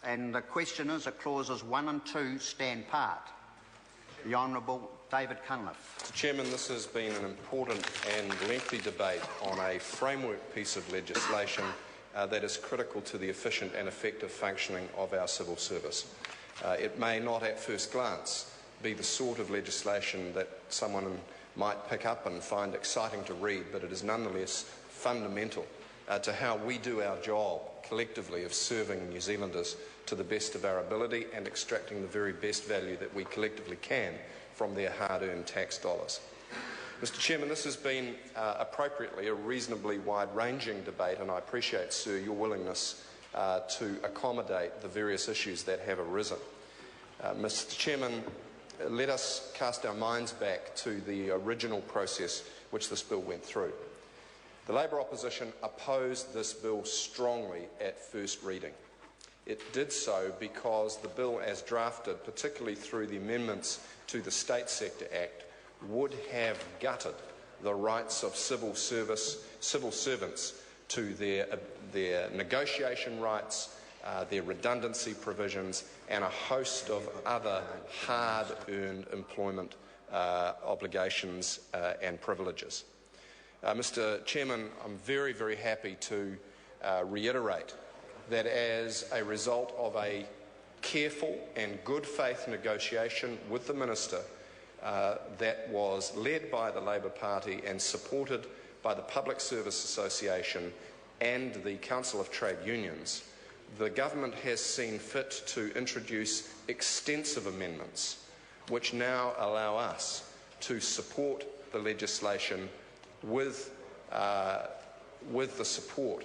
And the question is that clauses 1 and 2 stand part. The Honourable David Cunliffe. Mr. Chairman, this has been an important and lengthy debate on a framework piece of legislation that is critical to the efficient and effective functioning of our civil service. It may not at first glance be the sort of legislation that someone might pick up and find exciting to read, but it is nonetheless fundamental to how we do our job collectively of serving New Zealanders to the best of our ability and extracting the very best value that we collectively can from their hard-earned tax dollars. Mr. Chairman, this has been appropriately a reasonably wide-ranging debate, and I appreciate, sir, your willingness to accommodate the various issues that have arisen. Mr. Chairman, let us cast our minds back to the original process which this bill went through. The Labour opposition opposed this bill strongly at first reading. It did so because the bill as drafted, particularly through the amendments to the State Sector Act, would have gutted the rights of civil servants to their negotiation rights, their redundancy provisions, and a host of other hard-earned employment obligations and privileges. Mr. Chairman, I'm very, very happy to reiterate that as a result of a careful and good faith negotiation with the Minister that was led by the Labour Party and supported by the Public Service Association and the Council of Trade Unions, the Government has seen fit to introduce extensive amendments which now allow us to support the legislation with the support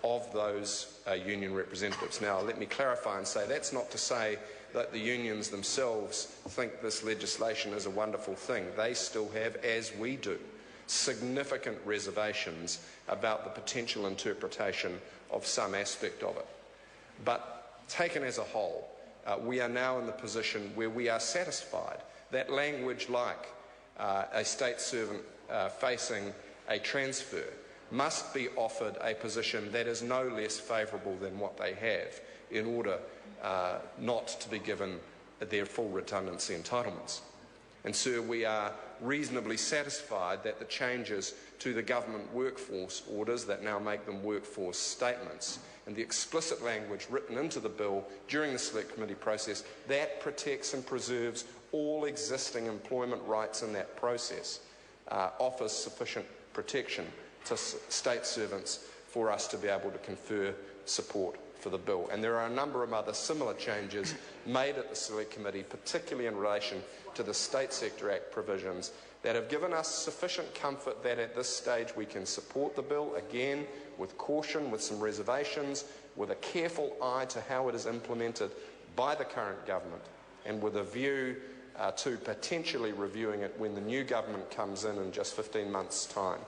of those union representatives. Now, let me clarify and say that's not to say that the unions themselves think this legislation is a wonderful thing. They still have, as we do, significant reservations about the potential interpretation of some aspect of it. But taken as a whole, we are now in the position where we are satisfied that language like a state servant facing a transfer must be offered a position that is no less favourable than what they have in order not to be given their full redundancy entitlements. And, sir, we are reasonably satisfied that the changes to the government workforce orders that now make them workforce statements and the explicit language written into the bill during the Select Committee process that protects and preserves all existing employment rights in that process offers sufficient protection to state servants for us to be able to confer support for the bill. And there are a number of other similar changes made at the Select Committee, particularly in relation to the State Sector Act provisions, that have given us sufficient comfort that at this stage we can support the bill, again, with caution, with some reservations, with a careful eye to how it is implemented by the current government, and with a view to potentially reviewing it when the new government comes in just 15 months' time.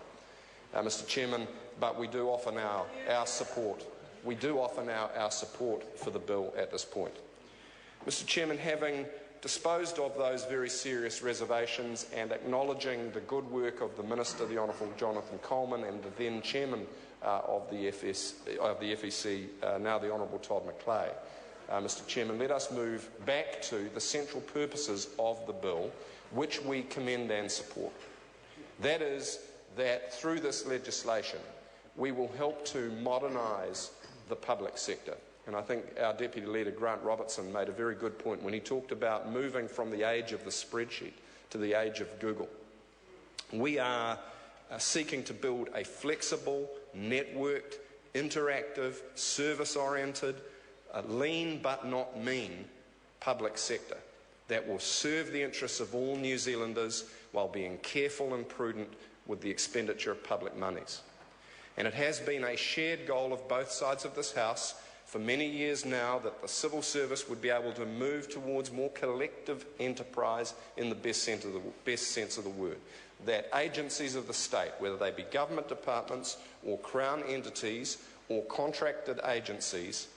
Mr. Chairman, but we do offer now our support. We do offer now our support for the bill at this point. Mr. Chairman, having disposed of those very serious reservations and acknowledging the good work of the Minister, the Honourable Jonathan Coleman, and the then Chairman of the FEC, now the Honourable Todd McClay, Mr. Chairman, let us move back to the central purposes of the bill, which we commend and support. That is, that through this legislation we will help to modernise the public sector. And I think our Deputy Leader Grant Robertson made a very good point when he talked about moving from the age of the spreadsheet to the age of Google. We are seeking to build a flexible, networked, interactive, service-oriented, lean but not mean public sector that will serve the interests of all New Zealanders while being careful and prudent with the expenditure of public monies. And it has been a shared goal of both sides of this House for many years now that the civil service would be able to move towards more collective enterprise in the best sense of the word. That agencies of the state, whether they be government departments or Crown entities or contracted agencies,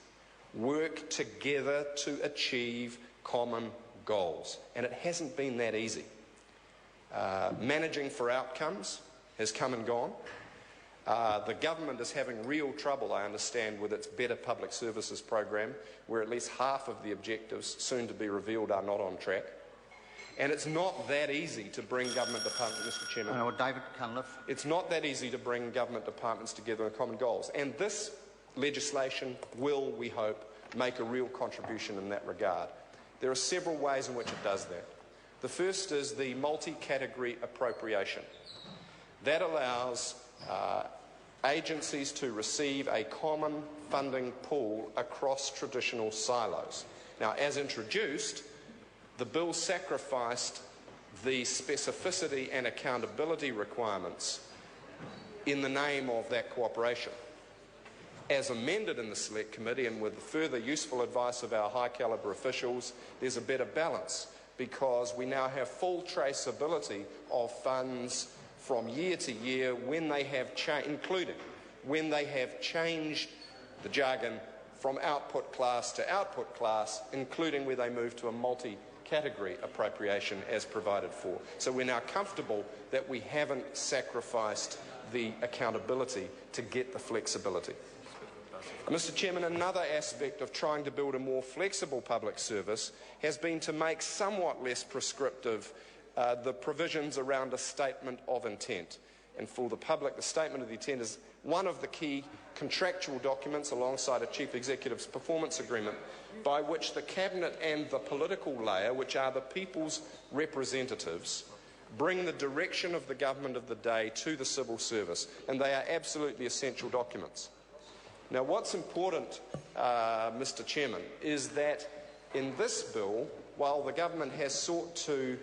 work together to achieve common goals. And it hasn't been that easy. Managing for outcomes has come and gone. The government is having real trouble, I understand, with its Better Public Services program, where at least half of the objectives soon to be revealed are not on track. And it's not that easy to bring government departments, Mr. Chairman. David Cunliffe. It's not that easy to bring government departments together on common goals. And this legislation will, we hope, make a real contribution in that regard. There are several ways in which it does that. The first is the multi-category appropriation. That allows agencies to receive a common funding pool across traditional silos. Now, as introduced, the bill sacrificed the specificity and accountability requirements in the name of that cooperation. As amended in the Select Committee and with further useful advice of our high-calibre officials, there's a better balance because we now have full traceability of funds from year to year when they have including when they have changed the jargon from output class to output class, including where they move to a multi-category appropriation as provided for. So we're now comfortable that we haven't sacrificed the accountability to get the flexibility. Mr. Chairman, another aspect of trying to build a more flexible public service has been to make somewhat less prescriptive the provisions around a statement of intent. And for the public, the statement of the intent is one of the key contractual documents alongside a Chief Executive's performance agreement by which the Cabinet and the political layer, which are the people's representatives, bring the direction of the government of the day to the civil service. And they are absolutely essential documents. Now, what's important, Mr. Chairman, is that in this bill, while the government has sought to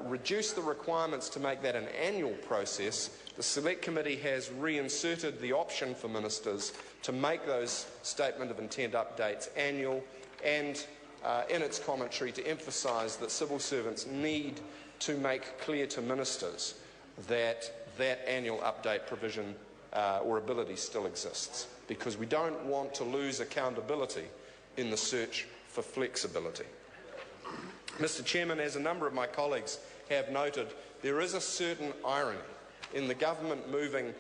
reduce the requirements to make that an annual process, the Select Committee has reinserted the option for ministers to make those statement of intent updates annual and in its commentary to emphasise that civil servants need to make clear to ministers that that annual update provision or ability still exists, because we don't want to lose accountability in the search for flexibility. Mr. Chairman, as a number of my colleagues have noted, there is a certain irony in the government moving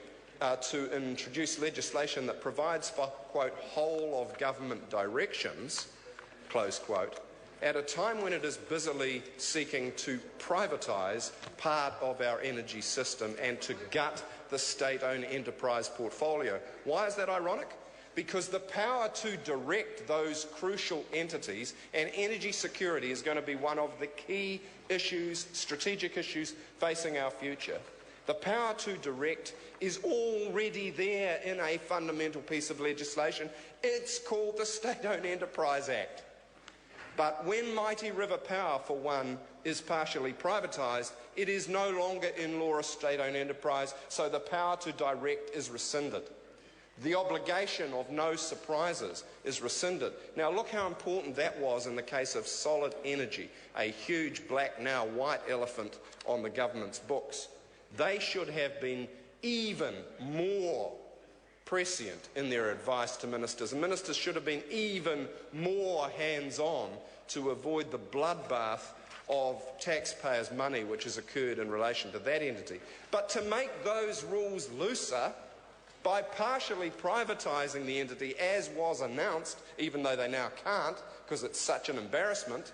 to introduce legislation that provides for, quote, whole of government directions, close quote, at a time when it is busily seeking to privatise part of our energy system and to gut the state-owned enterprise portfolio. Why is that ironic? Because the power to direct those crucial entities, and energy security is going to be one of the key issues, strategic issues facing our future. The power to direct is already there in a fundamental piece of legislation. It's called the State-Owned Enterprise Act. But when Mighty River Power, for one, is partially privatised, it is no longer in law a state-owned enterprise, so the power to direct is rescinded. The obligation of no surprises is rescinded. Now look how important that was in the case of Solid Energy, a huge black, now white elephant on the government's books. They should have been even more prescient in their advice to ministers. And ministers should have been even more hands-on to avoid the bloodbath of taxpayers' money which has occurred in relation to that entity. But to make those rules looser by partially privatising the entity as was announced, even though they now can't because it's such an embarrassment,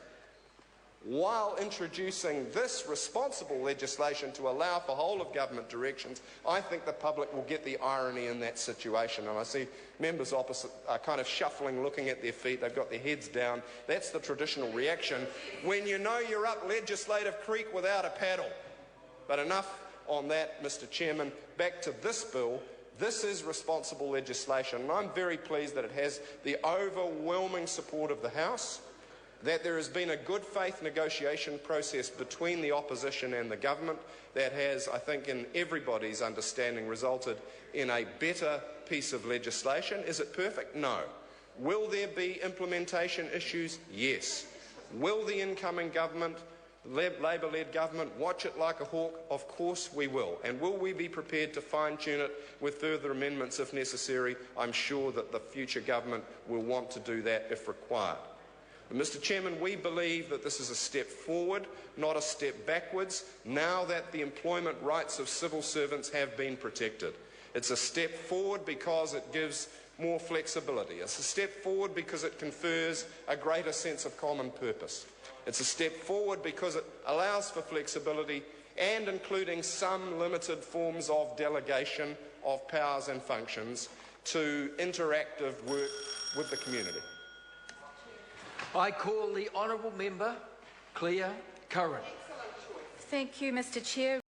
while introducing this responsible legislation to allow for whole-of-government directions, I think the public will get the irony in that situation. And I see members opposite are kind of shuffling, looking at their feet. They've got their heads down. That's the traditional reaction when you know you're up legislative creek without a paddle. But enough on that, Mr. Chairman. Back to this bill. This is responsible legislation, and I'm very pleased that it has the overwhelming support of the House, that there has been a good faith negotiation process between the opposition and the government that has, I think, in everybody's understanding, resulted in a better piece of legislation. Is it perfect? No. Will there be implementation issues? Yes. Will the incoming government, Labour-led government, watch it like a hawk? Of course we will. And will we be prepared to fine-tune it with further amendments if necessary? I'm sure that the future government will want to do that if required. Mr. Chairman, we believe that this is a step forward, not a step backwards, now that the employment rights of civil servants have been protected. It's a step forward because it gives more flexibility. It's a step forward because it confers a greater sense of common purpose. It's a step forward because it allows for flexibility and including some limited forms of delegation of powers and functions to interactive work with the community. I call the honourable member Claire Curran. Thank you, Mr Chair.